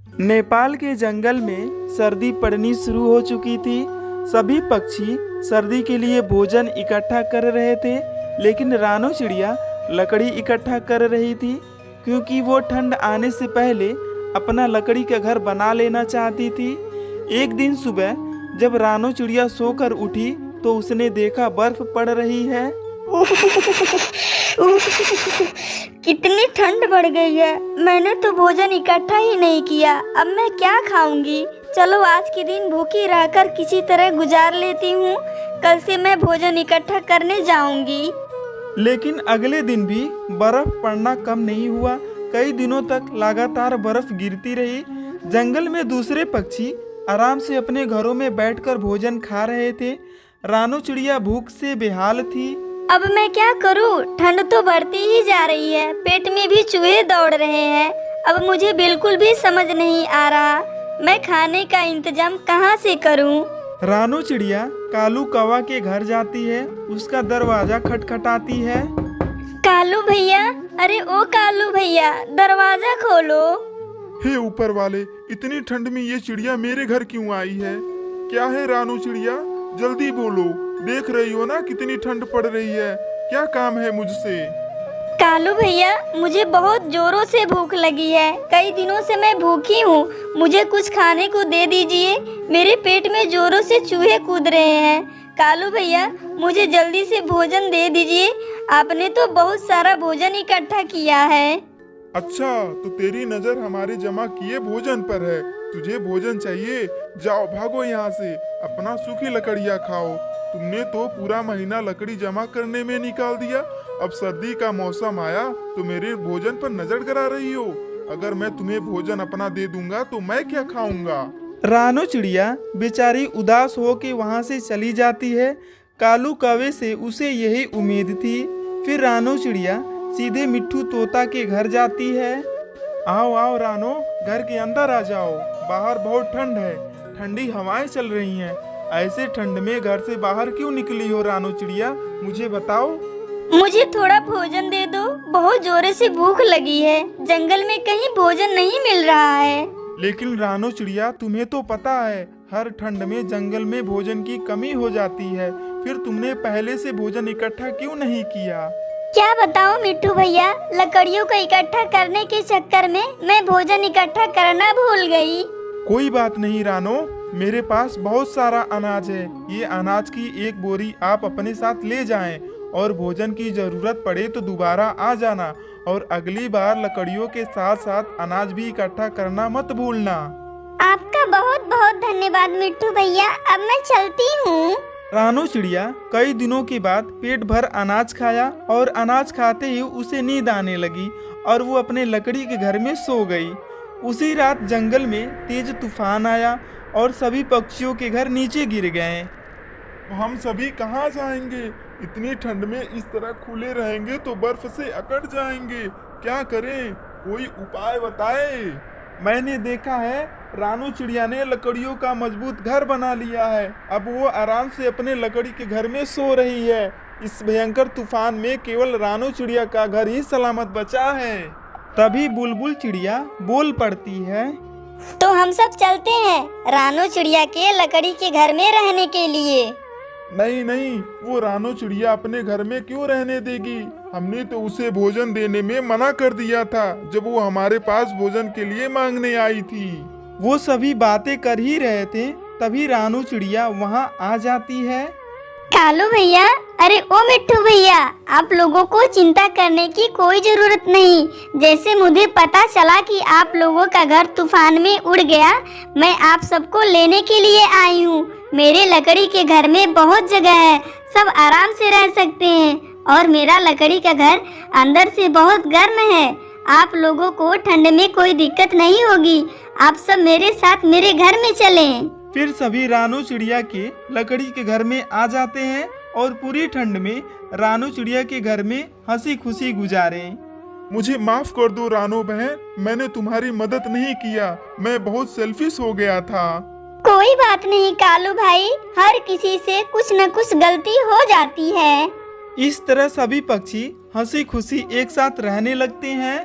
नेपाल के जंगल में सर्दी पड़नी शुरू हो चुकी थी। सभी पक्षी सर्दी के लिए भोजन इकट्ठा कर रहे थे, लेकिन रानो चिड़िया लकड़ी इकट्ठा कर रही थी क्योंकि वो ठंड आने से पहले अपना लकड़ी का घर बना लेना चाहती थी। एक दिन सुबह जब रानो चिड़िया सोकर उठी तो उसने देखा बर्फ पड़ रही है। कितनी ठंड बढ़ गई है। मैंने तो भोजन इकट्ठा ही नहीं किया, अब मैं क्या खाऊंगी। चलो आज के दिन भूखी रहकर किसी तरह गुजार लेती हूँ, कल से मैं भोजन इकट्ठा करने जाऊंगी। लेकिन अगले दिन भी बर्फ पड़ना कम नहीं हुआ। कई दिनों तक लगातार बर्फ गिरती रही। जंगल में दूसरे पक्षी आराम से अपने घरों में बैठकर भोजन खा रहे थे। रानो चिड़िया भूख से बेहाल थी। अब मैं क्या करूँ, ठंड तो बढ़ती ही जा रही है, पेट में भी चूहे दौड़ रहे हैं। अब मुझे बिल्कुल भी समझ नहीं आ रहा मैं खाने का इंतजाम कहाँ से करूँ। रानो चिड़िया कालू कौवा के घर जाती है। उसका दरवाजा खटखटाती है। कालू भैया, अरे ओ कालू भैया, दरवाजा खोलो। हे ऊपर वाले, इतनी ठंड में ये चिड़िया मेरे घर क्यों आई है? क्या है रानू चिड़िया, जल्दी बोलो। देख रही हो ना कितनी ठंड पड़ रही है, क्या काम है मुझसे? कालू भैया, मुझे बहुत जोरों से भूख लगी है। कई दिनों से मैं भूखी हूँ, मुझे कुछ खाने को दे दीजिए। मेरे पेट में जोरों से चूहे कूद रहे हैं। कालू भैया, मुझे जल्दी से भोजन दे दीजिए। आपने तो बहुत सारा भोजन इकट्ठा किया है। अच्छा, तो तेरी नजर हमारे जमा किए भोजन पर है। तुझे भोजन चाहिए? जाओ भागो यहाँ से, अपना सूखी लकड़ियाँ खाओ। तुमने तो पूरा महीना लकड़ी जमा करने में निकाल दिया। अब सर्दी का मौसम आया तो मेरे भोजन पर नजर गड़ा रही हो। अगर मैं तुम्हें भोजन अपना दे दूंगा तो मैं क्या खाऊंगा? रानो चिड़िया बेचारी उदास हो के वहाँ से चली जाती है। कालू कौवे से उसे यही उम्मीद थी। फिर रानो चिड़िया सीधे मिट्ठू तोता के घर जाती है। आओ आओ रानो, घर के अंदर आ जाओ, बाहर बहुत ठंड है, ठंडी हवाएं चल रही हैं। ऐसे ठंड में घर से बाहर क्यों निकली हो रानो चिड़िया, मुझे बताओ। मुझे थोड़ा भोजन दे दो, बहुत जोरे से भूख लगी है। जंगल में कहीं भोजन नहीं मिल रहा है। लेकिन रानो चिड़िया, तुम्हें तो पता है हर ठंड में जंगल में भोजन की कमी हो जाती है। फिर तुमने पहले से भोजन इकट्ठा क्यों नहीं किया? क्या बताऊं मिट्ठू भैया, लकड़ियों को इकट्ठा करने के चक्कर में मैं भोजन इकट्ठा करना भूल गई। कोई बात नहीं रानो, मेरे पास बहुत सारा अनाज है। ये अनाज की एक बोरी आप अपने साथ ले जाएं और भोजन की जरूरत पड़े तो दोबारा आ जाना। और अगली बार लकड़ियों के साथ साथ अनाज भी इकट्ठा करना मत भूलना। आपका बहुत बहुत धन्यवाद मिट्ठू भैया, अब मैं चलती हूँ। रानो चिड़िया कई दिनों के बाद पेट भर अनाज खाया और अनाज खाते ही उसे नींद आने लगी और वो अपने लकड़ी के घर में सो गई। उसी रात जंगल में तेज तूफान आया और सभी पक्षियों के घर नीचे गिर गए। हम सभी कहाँ जाएंगे? इतनी ठंड में इस तरह खुले रहेंगे तो बर्फ से अकड़ जाएंगे। क्या करें, कोई उपाय बताए। मैंने देखा है रानो चिड़िया ने लकड़ियों का मजबूत घर बना लिया है। अब वो आराम से अपने लकड़ी के घर में सो रही है। इस भयंकर तूफान में केवल रानो चिड़िया का घर ही सलामत बचा है। तभी बुलबुल चिड़िया बोल पड़ती है, तो हम सब चलते हैं रानो चिड़िया के लकड़ी के घर में रहने के लिए। नहीं नहीं, वो रानो चिड़िया अपने घर में क्यों रहने देगी? हमने तो उसे भोजन देने में मना कर दिया था जब वो हमारे पास भोजन के लिए मांगने आई थी। वो सभी बातें कर ही रहे थे, तभी रानो चिड़िया वहाँ आ जाती है। कालू भैया, अरे ओ मिट्ठू भैया, आप लोगों को चिंता करने की कोई जरूरत नहीं। जैसे मुझे पता चला कि आप लोगों का घर तूफान में उड़ गया, मैं आप सबको लेने के लिए आई हूँ। मेरे लकड़ी के घर में बहुत जगह है, सब आराम से रह सकते हैं और मेरा लकड़ी का घर अंदर से बहुत गर्म है। आप लोगों को ठंड में कोई दिक्कत नहीं होगी। आप सब मेरे साथ मेरे घर में चलें। फिर सभी रानो चिड़िया के लकड़ी के घर में आ जाते हैं और पूरी ठंड में रानो चिड़िया के घर में हंसी खुशी गुजारे। मुझे माफ कर दो रानो बहन, मैंने तुम्हारी मदद नहीं किया, मैं बहुत सेल्फिश हो गया था। कोई बात नहीं कालू भाई, हर किसी से कुछ न कुछ गलती हो जाती है। इस तरह सभी पक्षी हंसी खुशी एक साथ रहने लगते हैं।